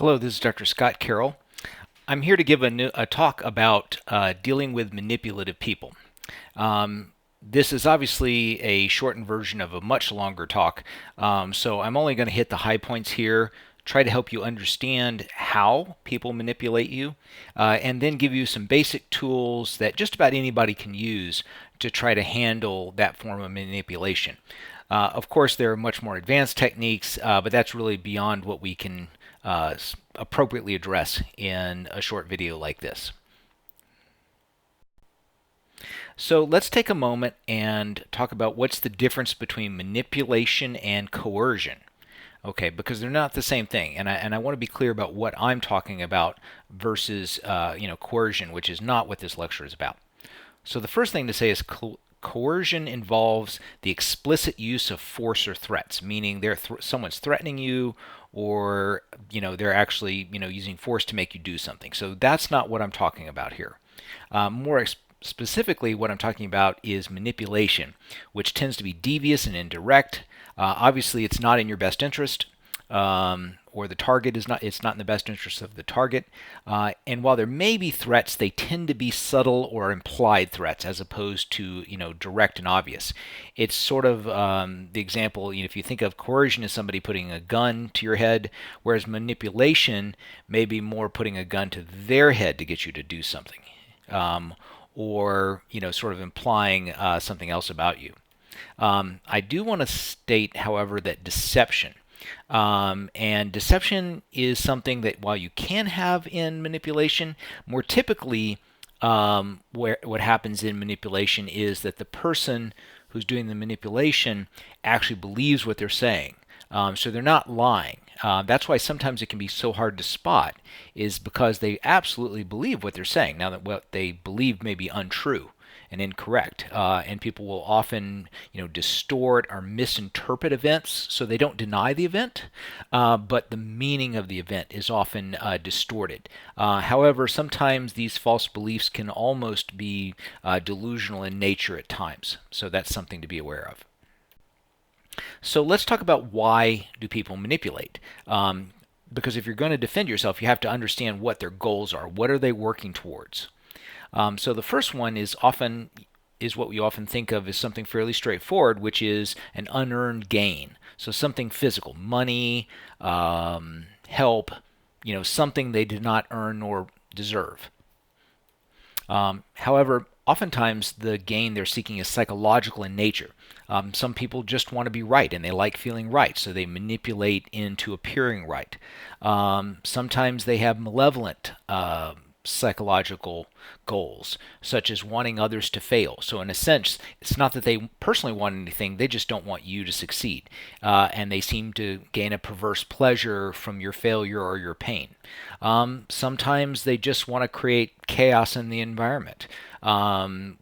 Hello, this is Dr. Scott Carroll. I'm here to give a talk about dealing with manipulative people. This is obviously a shortened version of a much longer talk, so I'm only going to hit the high points here, try to help you understand how people manipulate you, and then give you some basic tools that just about anybody can use to try to handle that form of manipulation. Of course, there are much more advanced techniques, but that's really beyond what we can appropriately address in a short video like this. So let's take a moment and talk about what's the difference between manipulation and coercion. Okay, because they're not the same thing, and I want to be clear about what I'm talking about versus coercion, which is not what this lecture is about. So the first thing to say is coercion involves the explicit use of force or threats, meaning someone's threatening you, or they're actually using force to make you do something. So that's not what I'm talking about here. More specifically, what I'm talking about is manipulation, which tends to be devious and indirect. Obviously, it's not in your best interest. Or the target is not, it's not in the best interest of the target. And while there may be threats, they tend to be subtle or implied threats as opposed to, direct and obvious. It's sort of the example, if you think of coercion as somebody putting a gun to your head, whereas manipulation may be more putting a gun to their head to get you to do something. Or, sort of implying something else about you. I do want to state, however, that deception. And deception is something that while you can have in manipulation, more typically what happens in manipulation is that the person who's doing the manipulation actually believes what they're saying. So they're not lying. That's why sometimes it can be so hard to spot, is because they absolutely believe what they're saying. Now that what they believe may be untrue and incorrect, and people will often, distort or misinterpret events, so they don't deny the event, but the meaning of the event is often distorted. However, sometimes these false beliefs can almost be delusional in nature at times, so that's something to be aware of. So let's talk about why do people manipulate. Because if you're going to defend yourself, you have to understand what their goals are. What are they working towards? So the first one is what we often think of as something fairly straightforward, which is an unearned gain. So something physical, money, help, something they did not earn nor deserve. However, oftentimes the gain they're seeking is psychological in nature. Some people just want to be right and they like feeling right, so they manipulate into appearing right. Sometimes they have malevolent psychological goals, such as wanting others to fail. So in a sense, it's not that they personally want anything, they just don't want you to succeed. And they seem to gain a perverse pleasure from your failure or your pain. Sometimes they just want to create chaos in the environment,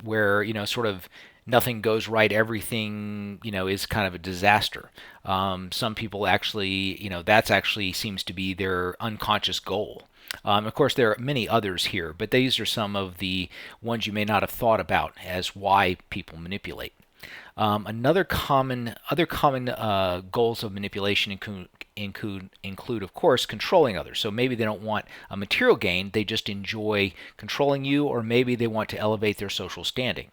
where, sort of nothing goes right, everything, is kind of a disaster. Some people actually, that's actually seems to be their unconscious goal. Of course, there are many others here, but these are some of the ones you may not have thought about as why people manipulate. Other common goals of manipulation include, of course, controlling others. So maybe they don't want a material gain, they just enjoy controlling you, or maybe they want to elevate their social standing.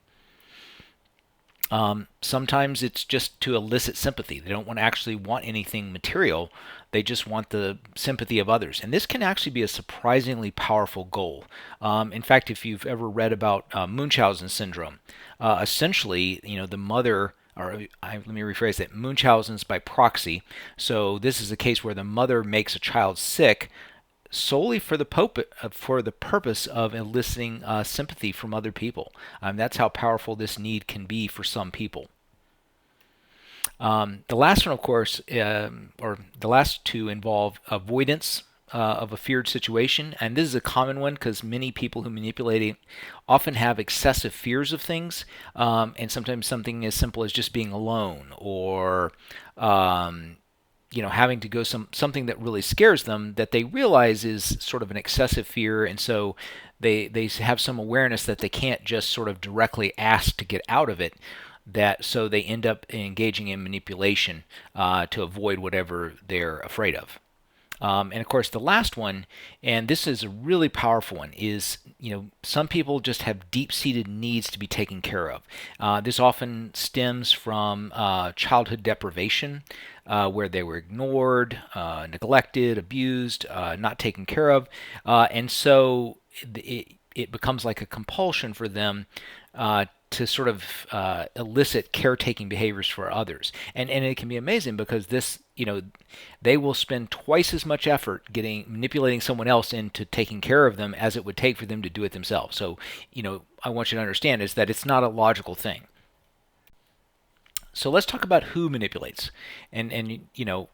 Sometimes it's just to elicit sympathy. They don't actually want anything material. They just want the sympathy of others. And this can actually be a surprisingly powerful goal. In fact, if you've ever read about Munchausen syndrome, essentially, the mother, let me rephrase that, Munchausen's by proxy. So this is a case where the mother makes a child sick solely for the purpose of eliciting sympathy from other people. That's how powerful this need can be for some people. The last one, of course, or the last two involve avoidance of a feared situation. And this is a common one because many people who manipulate often have excessive fears of things, and sometimes something as simple as just being alone, or having to go something that really scares them that they realize is sort of an excessive fear, and so they have some awareness that they can't just sort of directly ask to get out of it. So they end up engaging in manipulation to avoid whatever they're afraid of. And of course, the last one, and this is a really powerful one, is some people just have deep-seated needs to be taken care of. This often stems from childhood deprivation, where they were ignored, neglected, abused, not taken care of, and so it becomes like a compulsion for them to sort of elicit caretaking behaviors for others. And it can be amazing because they will spend twice as much effort manipulating someone else into taking care of them as it would take for them to do it themselves. So, I want you to understand is that it's not a logical thing. So let's talk about who manipulates. And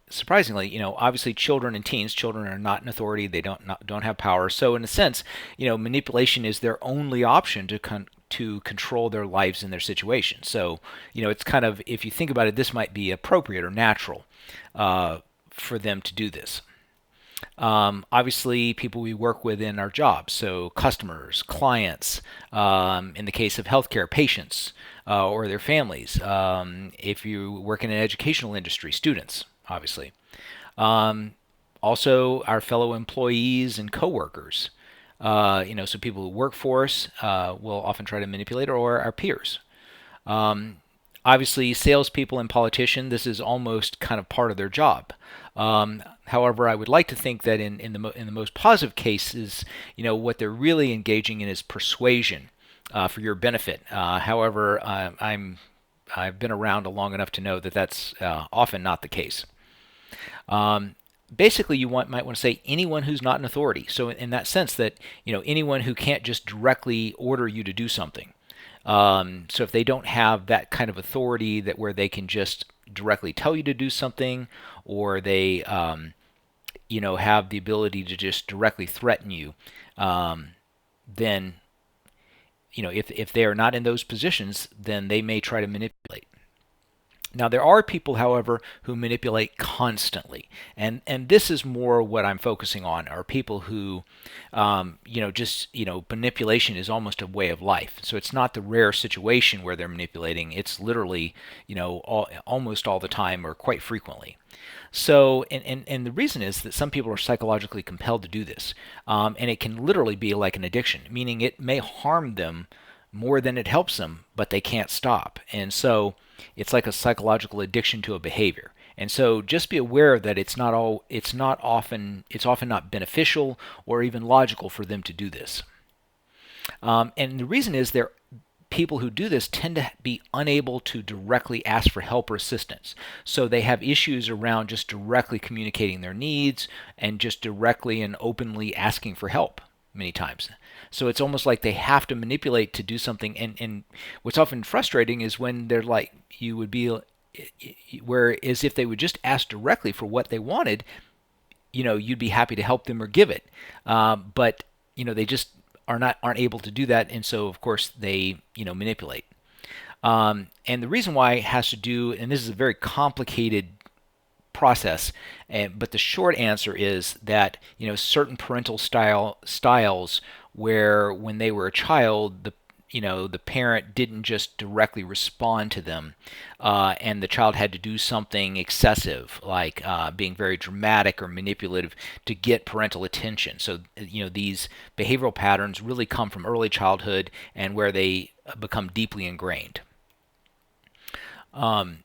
surprisingly, obviously children and teens, children are not in authority, they don't have power. So in a sense, manipulation is their only option to control their lives and their situation. So, it's kind of, if you think about it, this might be appropriate or natural for them to do this. Obviously, people we work with in our jobs, so customers, clients, in the case of healthcare, patients, or their families. If you work in an educational industry, students, obviously. Um, Also, our fellow employees and coworkers. So people who work for us will often try to manipulate, or our peers. Um, Obviously, salespeople and politicians, this is almost kind of part of their job. However, I would like to think that in the most positive cases, what they're really engaging in is persuasion for your benefit. However, I've been around long enough to know that that's often not the case. Um, Basically, might want to say anyone who's not in authority. So in that sense, that anyone who can't just directly order you to do something. So if they don't have that kind of authority that where they can just directly tell you to do something, or they have the ability to just directly threaten you, then if they are not in those positions, then they may try to manipulate. Now, there are people, however, who manipulate constantly, and this is more what I'm focusing on. Are people who, manipulation is almost a way of life. So it's not the rare situation where they're manipulating. It's literally, almost all the time or quite frequently. So, and the reason is that some people are psychologically compelled to do this, and it can literally be like an addiction, meaning it may harm them more than it helps them, but they can't stop. And so it's like a psychological addiction to a behavior. And so just be aware that it's often not beneficial or even logical for them to do this. And the reason is people who do this tend to be unable to directly ask for help or assistance. So they have issues around just directly communicating their needs and just directly and openly asking for help many times. So it's almost like they have to manipulate to do something. And what's often frustrating is when they're like, you would be, whereas if they would just ask directly for what they wanted, you'd be happy to help them or give it. But they just aren't able to do that, and so of course they manipulate. And the reason why has to do, and this is a very complicated process, but the short answer is that certain parental styles where when they were a child the parent didn't just directly respond to them, and the child had to do something excessive, like being very dramatic or manipulative to get parental attention. So, these behavioral patterns really come from early childhood and where they become deeply ingrained. Um,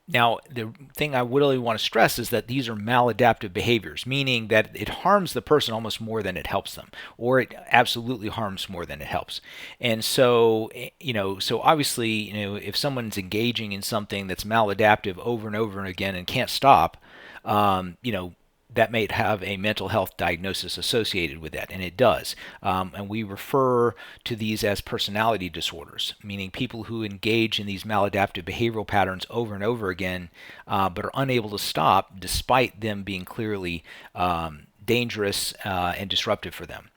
Now, the thing I really want to stress is that these are maladaptive behaviors, meaning that it harms the person almost more than it helps them, or it absolutely harms more than it helps. And so, so obviously, if someone's engaging in something that's maladaptive over and over and again and can't stop, that may have a mental health diagnosis associated with that, and it does. And we refer to these as personality disorders, meaning people who engage in these maladaptive behavioral patterns over and over again, but are unable to stop despite them being clearly dangerous and disruptive for them.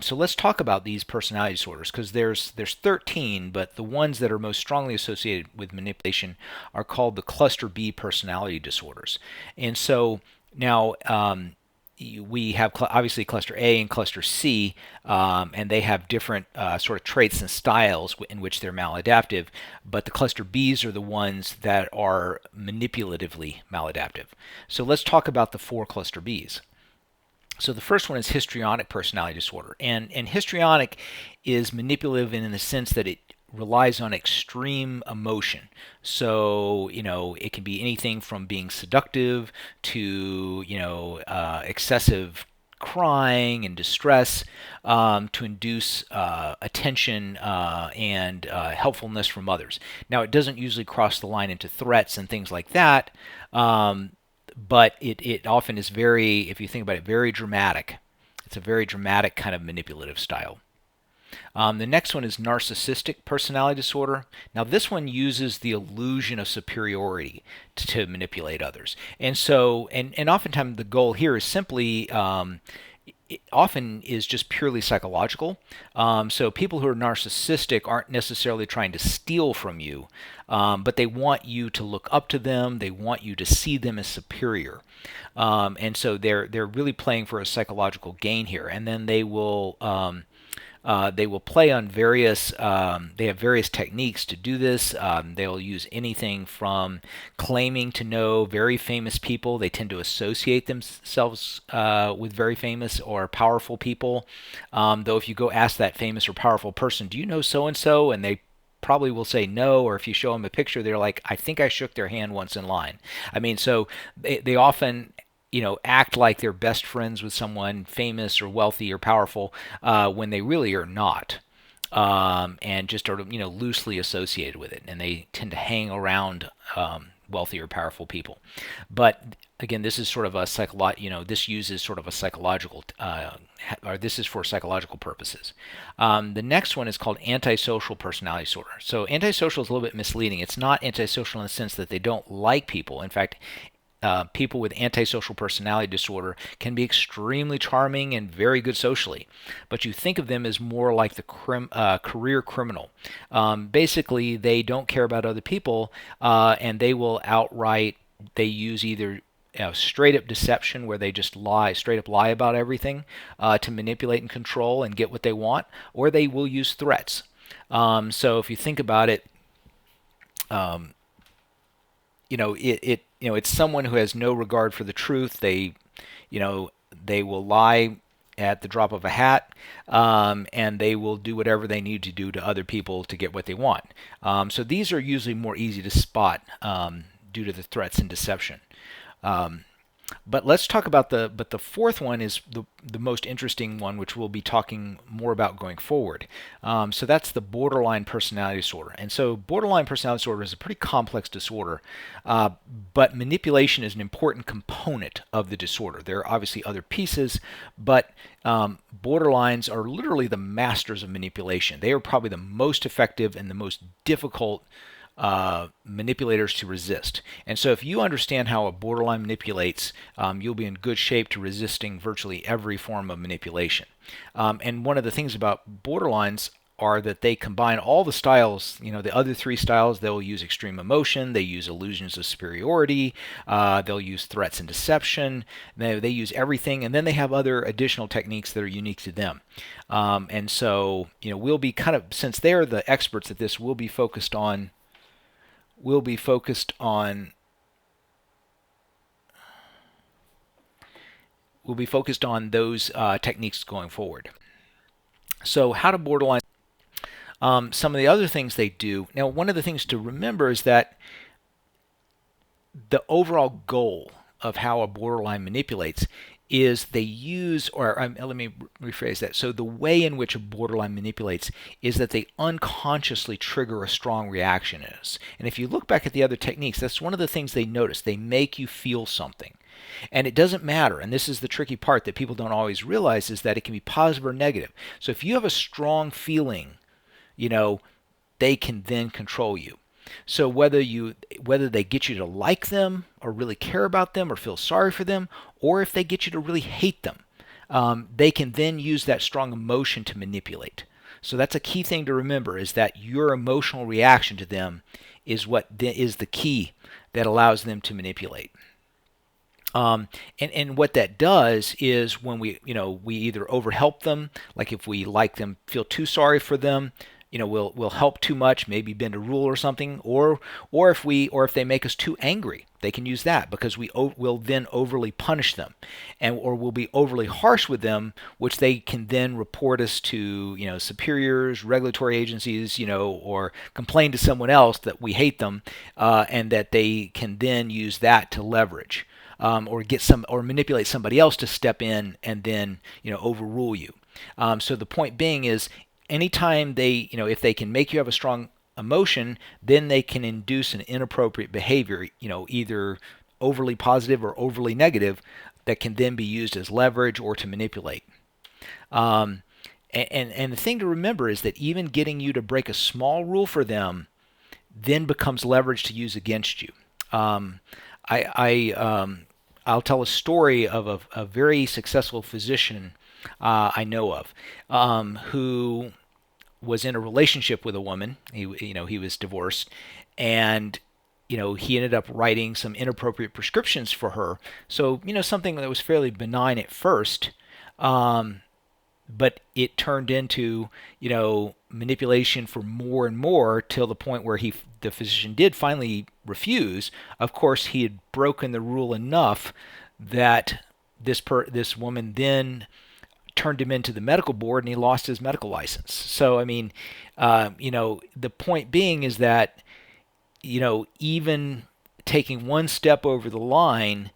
So let's talk about these personality disorders, because there's 13, but the ones that are most strongly associated with manipulation are called the cluster B personality disorders. And so now, we have obviously cluster A and cluster C, and they have different sort of traits and styles in which they're maladaptive. But the cluster Bs are the ones that are manipulatively maladaptive. So let's talk about the 4 cluster Bs. So the first one is histrionic personality disorder, and histrionic is manipulative in the sense that it relies on extreme emotion. So, it can be anything from being seductive to, excessive crying and distress, to induce attention and helpfulness from others. Now, it doesn't usually cross the line into threats and things like that, but it often is very, if you think about it, very dramatic. It's a very dramatic kind of manipulative style. The next one is narcissistic personality disorder. Now, this one uses the illusion of superiority to manipulate others. And so, and oftentimes the goal here is simply, it often is just purely psychological. So people who are narcissistic aren't necessarily trying to steal from you, but they want you to look up to them. They want you to see them as superior. And so they're really playing for a psychological gain here. And then they will play on various, they have various techniques to do this. They'll use anything from claiming to know very famous people. They tend to associate themselves with very famous or powerful people. Though if you go ask that famous or powerful person, do you know so-and-so? And they probably will say no, or if you show them a picture, they're like, I think I shook their hand once in line. I mean, so they often act like they're best friends with someone famous or wealthy or powerful when they really are not, and just are loosely associated with it, and they tend to hang around wealthy or powerful people. But again, this is sort of a this uses sort of a psychological, or this is for psychological purposes. The next one is called antisocial personality disorder. So antisocial is a little bit misleading. It's not antisocial in the sense that they don't like people. In fact, people with antisocial personality disorder can be extremely charming and very good socially, but you think of them as more like the career criminal. Basically, they don't care about other people, and they will they use either straight up deception, where they just straight up lie about everything to manipulate and control and get what they want, or they will use threats. So if you think about it, it's someone who has no regard for the truth. They will lie at the drop of a hat, and they will do whatever they need to do to other people to get what they want. So these are usually more easy to spot due to the threats and deception. But let's talk about the fourth one is the most interesting one, which we'll be talking more about going forward. So that's the borderline personality disorder. And so borderline personality disorder is a pretty complex disorder, but manipulation is an important component of the disorder. There are obviously other pieces, but borderlines are literally the masters of manipulation. They are probably the most effective and the most difficult manipulators to resist. And so if you understand how a borderline manipulates, you'll be in good shape to resisting virtually every form of manipulation. And one of the things about borderlines are that they combine all the styles. The other 3 styles, they'll use extreme emotion, they use illusions of superiority, they'll use threats and deception, they use everything, and then they have other additional techniques that are unique to them. And so we'll be since they're the experts at this, we'll be focused on those techniques going forward. So how to borderline. Some of the other things they do. Now, one of the things to remember is that the overall goal of how a borderline manipulates is they use, or let me rephrase that. So the way in which a borderline manipulates is that they unconsciously trigger a strong reaction in us. And if you look back at the other techniques, that's one of the things they notice. They make you feel something. And it doesn't matter, and this is the tricky part that people don't always realize, is that it can be positive or negative. So if you have a strong feeling, they can then control you. So whether they get you to like them or really care about them or feel sorry for them, or if they get you to really hate them, they can then use that strong emotion to manipulate. So that's a key thing to remember, is that your emotional reaction to them is what is the key that allows them to manipulate. Um, and what that does is when we either overhelp them, like if we like them, feel too sorry for them, we'll help too much, maybe bend a rule or something, or if they make us too angry, they can use that because will then overly punish them, and or we'll be overly harsh with them, which they can then report us to superiors, regulatory agencies, or complain to someone else that we hate them, and that they can then use that to leverage. Or manipulate somebody else to step in and then overrule you. So the point being is, anytime if they can make you have a strong emotion, then they can induce an inappropriate behavior, either overly positive or overly negative, that can then be used as leverage or to manipulate. Um, and the thing to remember is that even getting you to break a small rule for them then becomes leverage to use against you. Um, I'll tell a story of a very successful physician I know of, who was in a relationship with a woman. He was divorced, and he ended up writing some inappropriate prescriptions for her. So something that was fairly benign at first, but it turned into manipulation for more and more, till the point where the physician did finally refuse. Of course, he had broken the rule enough that this woman then turned him into the medical board, and he lost his medical license. So I mean, the point being is that even taking one step over the line,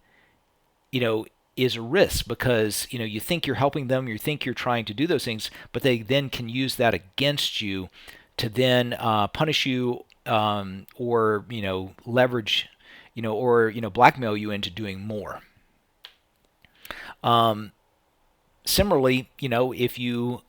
you know, is a risk, because you think you're helping them, you think you're trying to do those things, but they then can use that against you to then punish you, or leverage, or blackmail you into doing more. Um, Similarly, if you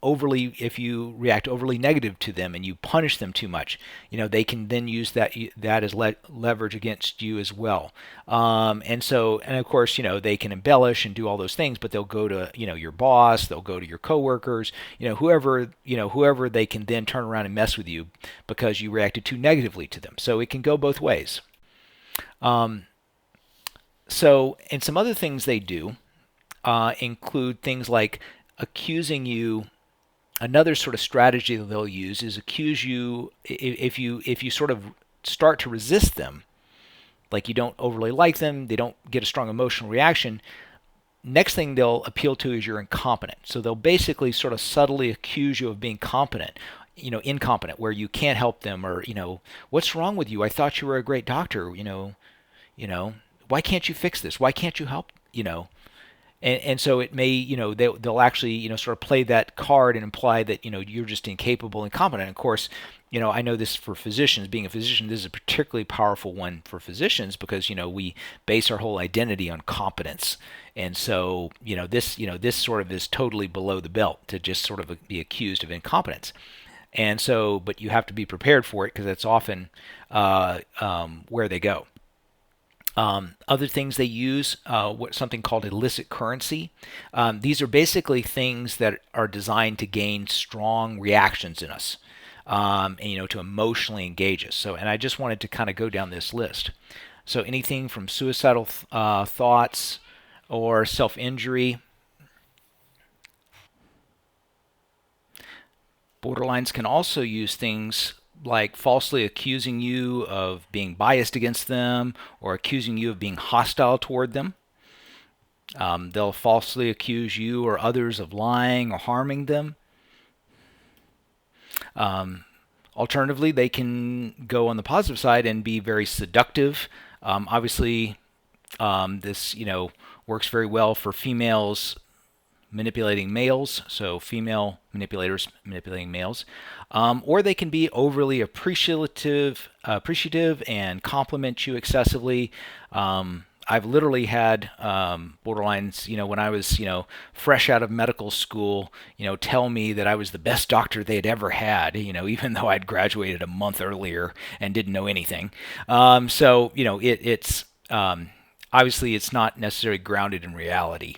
react overly negative to them and you punish them too much, they can then use that as leverage against you as well. And of course, they can embellish and do all those things, but they'll go to your boss, they'll go to your coworkers, whoever they can then turn around and mess with you because you reacted too negatively to them. So it can go both ways. Um, and some other things they do include things like accusing you. Another sort of strategy that they'll use is accuse you if you sort of start to resist them, like you don't overly like them, they don't get a strong emotional reaction. Next thing they'll appeal to is you're incompetent. So they'll basically sort of subtly accuse you of being incompetent, where you can't help them, or what's wrong with you? I thought you were a great doctor. Why can't you fix this? Why can't you help? And so it may, they'll actually, sort of play that card and imply that, you're just incapable and incompetent. And of course, I know this for physicians. Being a physician, this is a particularly powerful one for physicians because, we base our whole identity on competence. And so, this sort of is totally below the belt to just sort of be accused of incompetence. And so, but you have to be prepared for it because that's often where they go. Other things they use, something called illicit currency. These are basically things that are designed to gain strong reactions in us, and to emotionally engage us. So, and I just wanted to kind of go down this list. So anything from suicidal thoughts or self-injury. Borderlines can also use things like falsely accusing you of being biased against them or accusing you of being hostile toward them. They'll falsely accuse you or others of lying or harming them. Alternatively, they can go on the positive side and be very seductive. Obviously, this works very well for females manipulating males, so female manipulators manipulating males, or they can be overly appreciative and compliment you excessively. I've literally had borderlines, when I was, fresh out of medical school, tell me that I was the best doctor they'd ever had, even though I'd graduated a month earlier and didn't know anything. It's obviously it's not necessarily grounded in reality,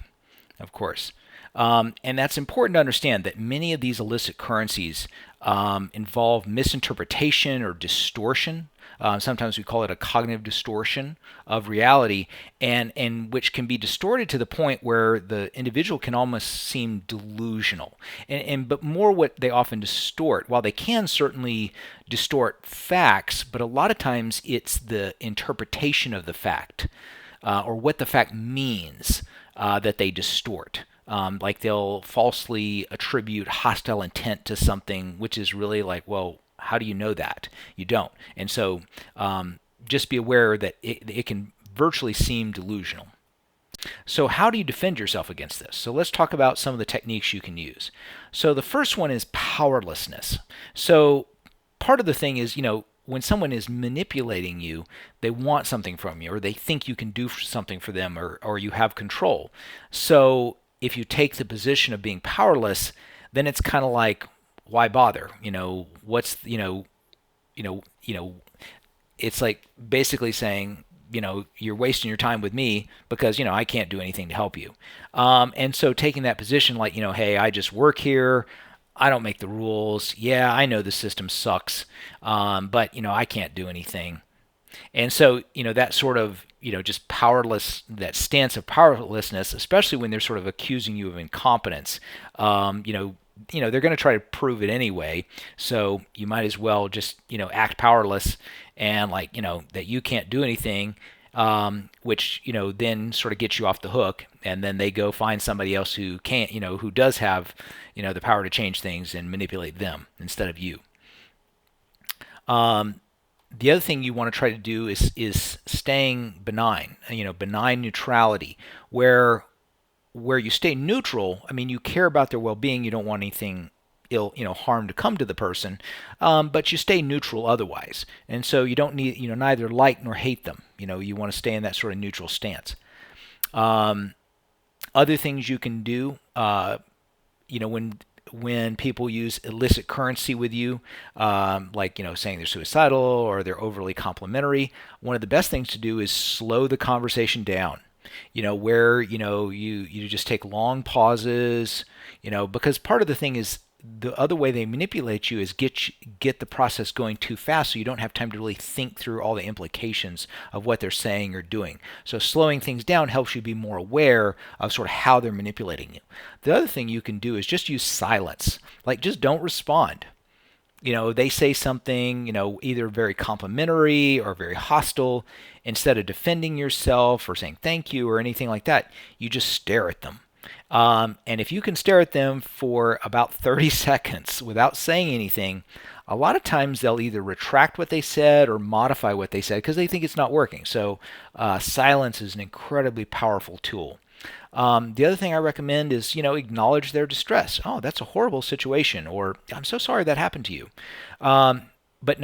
of course. And that's important to understand that many of these illicit currencies involve misinterpretation or distortion. Sometimes we call it a cognitive distortion of reality, and which can be distorted to the point where the individual can almost seem delusional. But more what they often distort, while they can certainly distort facts, but a lot of times it's the interpretation of the fact or what the fact means that they distort. Like they'll falsely attribute hostile intent to something, which is really like, well, how do you know that? You don't. And so just be aware that it can virtually seem delusional. So how do you defend yourself against this? So let's talk about some of the techniques you can use. So the first one is powerlessness. So part of the thing is, when someone is manipulating you, they want something from you, or they think you can do something for them, or you have control. So if you take the position of being powerless, then it's kind of like, why bother? It's like basically saying, you're wasting your time with me because, I can't do anything to help you. And so taking that position like, hey, I just work here. I don't make the rules. Yeah, I know the system sucks, but, I can't do anything. And so, that sort of, just powerless, that stance of powerlessness, especially when they're sort of accusing you of incompetence, they're going to try to prove it anyway. So you might as well just, act powerless and like, that you can't do anything, which, then sort of gets you off the hook. And then they go find somebody else who can't, who does have, the power to change things and manipulate them instead of you. The other thing you want to try to do is staying benign, benign neutrality, where you stay neutral. I mean, you care about their well-being. You don't want anything harm to come to the person, but you stay neutral otherwise. And so you don't need, neither like nor hate them. You want to stay in that sort of neutral stance. Other things you can do, when people use illicit currency with you, like saying they're suicidal or they're overly complimentary, one of the best things to do is slow the conversation down. Where you just take long pauses, because part of the thing is the other way they manipulate you is get the process going too fast, so you don't have time to really think through all the implications of what they're saying or doing. So slowing things down helps you be more aware of sort of how they're manipulating you. The other thing you can do is just use silence. Like, just don't respond. They say something, either very complimentary or very hostile. Instead of defending yourself or saying thank you or anything like that, you just stare at them. And if you can stare at them for about 30 seconds without saying anything, a lot of times they'll either retract what they said or modify what they said because they think it's not working. So silence is an incredibly powerful tool. The other thing I recommend is, acknowledge their distress. Oh, that's a horrible situation, or I'm so sorry that happened to you. But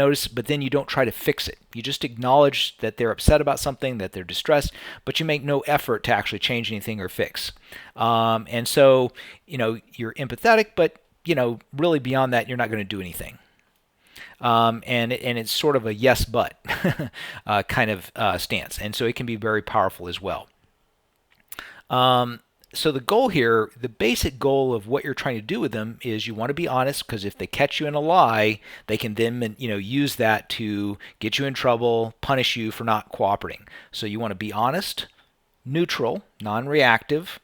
then you don't try to fix it. You just acknowledge that they're upset about something, that they're distressed, but you make no effort to actually change anything or fix. And so, you're empathetic, but, really beyond that, you're not going to do anything. And it's sort of a yes, but kind of stance. And so it can be very powerful as well. So the goal here, the basic goal of what you're trying to do with them is you want to be honest, because if they catch you in a lie, they can then use that to get you in trouble, punish you for not cooperating. So you want to be honest, neutral, non-reactive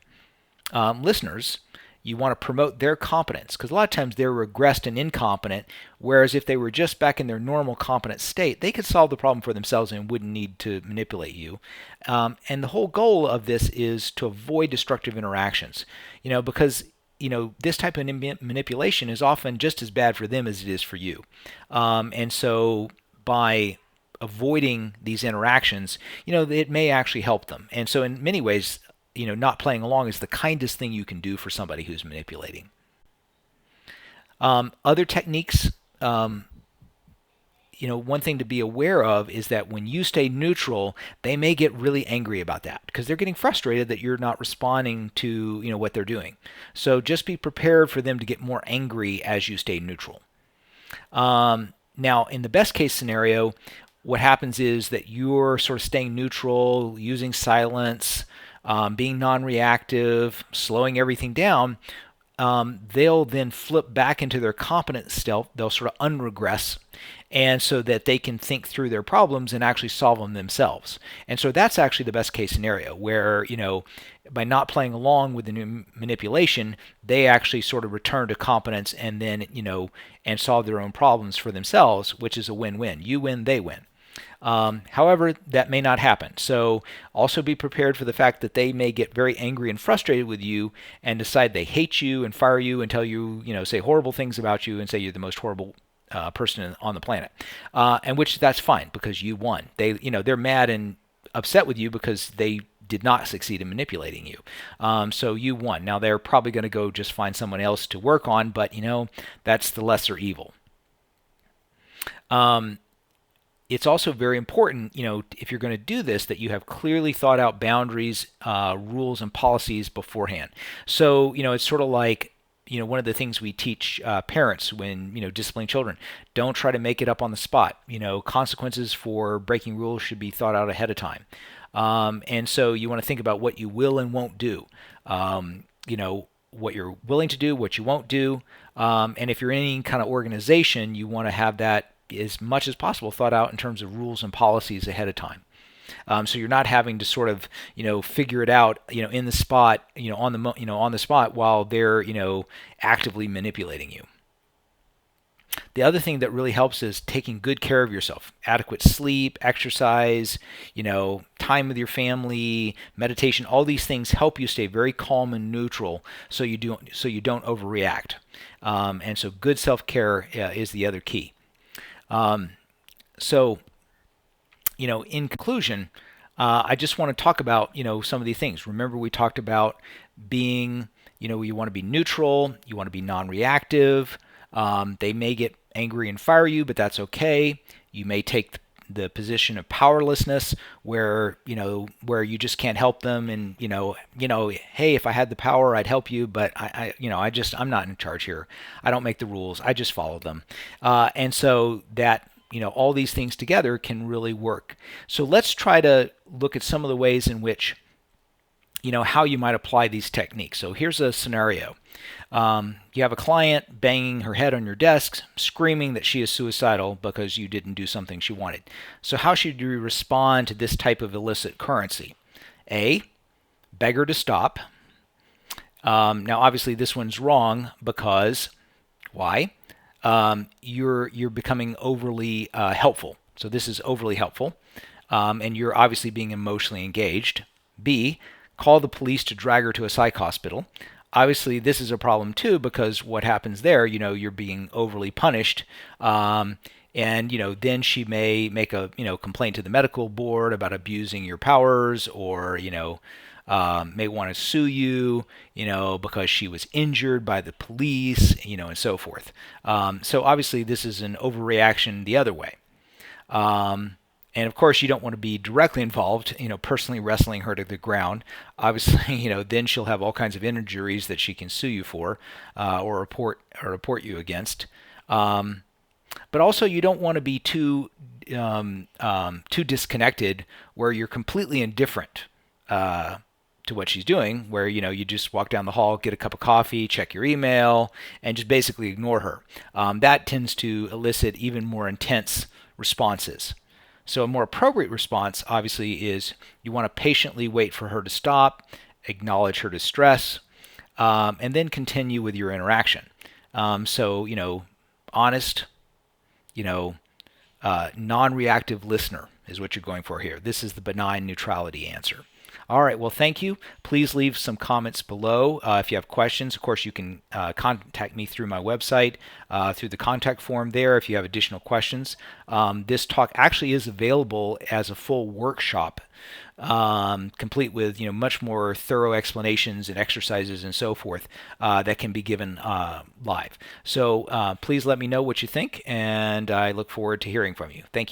listeners. You want to promote their competence, because a lot of times they're regressed and incompetent, whereas if they were just back in their normal competent state, they could solve the problem for themselves and wouldn't need to manipulate you. And the whole goal of this is to avoid destructive interactions, because this type of manipulation is often just as bad for them as it is for you. And so by avoiding these interactions, it may actually help them. And so in many ways, not playing along is the kindest thing you can do for somebody who's manipulating. Other techniques, one thing to be aware of is that when you stay neutral, they may get really angry about that because they're getting frustrated that you're not responding to, what they're doing. So just be prepared for them to get more angry as you stay neutral. Now, in the best case scenario, what happens is that you're sort of staying neutral, using silence, being non-reactive, slowing everything down. they'll then flip back into their competent self. They'll sort of unregress, and so that they can think through their problems and actually solve them themselves. And so that's actually the best case scenario, where by not playing along with the new manipulation, they actually sort of return to competence and then and solve their own problems for themselves, which is a win-win. You win, they win. However, that may not happen. So also be prepared for the fact that they may get very angry and frustrated with you and decide they hate you and fire you and tell you, say horrible things about you and say you're the most horrible person on the planet. And which that's fine because you won. They're mad and upset with you because they did not succeed in manipulating you. So you won. Now they're probably going to go just find someone else to work on, but that's the lesser evil. It's also very important, if you're going to do this, that you have clearly thought out boundaries, rules, and policies beforehand. So, it's sort of like, one of the things we teach parents when, disciplining children, don't try to make it up on the spot. Consequences for breaking rules should be thought out ahead of time. And so you want to think about what you will and won't do. What you're willing to do, what you won't do. And if you're in any kind of organization, you want to have that as much as possible thought out in terms of rules and policies ahead of time. So you're not having to sort of, figure it out, in the spot, on the spot while they're, actively manipulating you. The other thing that really helps is taking good care of yourself. Adequate sleep, exercise, time with your family, meditation. All these things help you stay very calm and neutral, so you don't overreact. And so good self-care is the other key. So, in conclusion, I just want to talk about, some of these things. Remember, we talked about being, you want to be neutral, you want to be non-reactive. They may get angry and fire you, but that's okay. You may take the position of powerlessness, where you just can't help them, and hey, if I had the power, I'd help you, but I'm not in charge here. I don't make the rules. I just follow them, and so that all these things together can really work. So let's try to look at some of the ways in which how you might apply these techniques. So here's a scenario. You have a client banging her head on your desk, screaming that she is suicidal because you didn't do something she wanted. So how should you respond to this type of illicit currency? A, beg her to stop. Now, obviously, this one's wrong because why? You're becoming overly helpful. So this is overly helpful, and you're obviously being emotionally engaged. B, call the police to drag her to a psych hospital. Obviously, this is a problem too, because what happens there, you're being overly punished, and then she may make a complaint to the medical board about abusing your powers, or may want to sue you, because she was injured by the police, and so forth. So obviously, this is an overreaction the other way. And of course, you don't want to be directly involved, personally wrestling her to the ground. Obviously, then she'll have all kinds of injuries that she can sue you for, or report you against. But also, you don't want to be too disconnected, where you're completely indifferent to what she's doing, where you just walk down the hall, get a cup of coffee, check your email, and just basically ignore her. That tends to elicit even more intense responses. So a more appropriate response, obviously, is you want to patiently wait for her to stop, acknowledge her distress, and then continue with your interaction. So, honest, non-reactive listener is what you're going for here. This is the benign neutrality answer. All right, well, thank you. Please leave some comments below. If you have questions, of course, you can contact me through my website, through the contact form there if you have additional questions. This talk actually is available as a full workshop, complete with much more thorough explanations and exercises and so forth, that can be given live. So please let me know what you think, and I look forward to hearing from you. Thank you.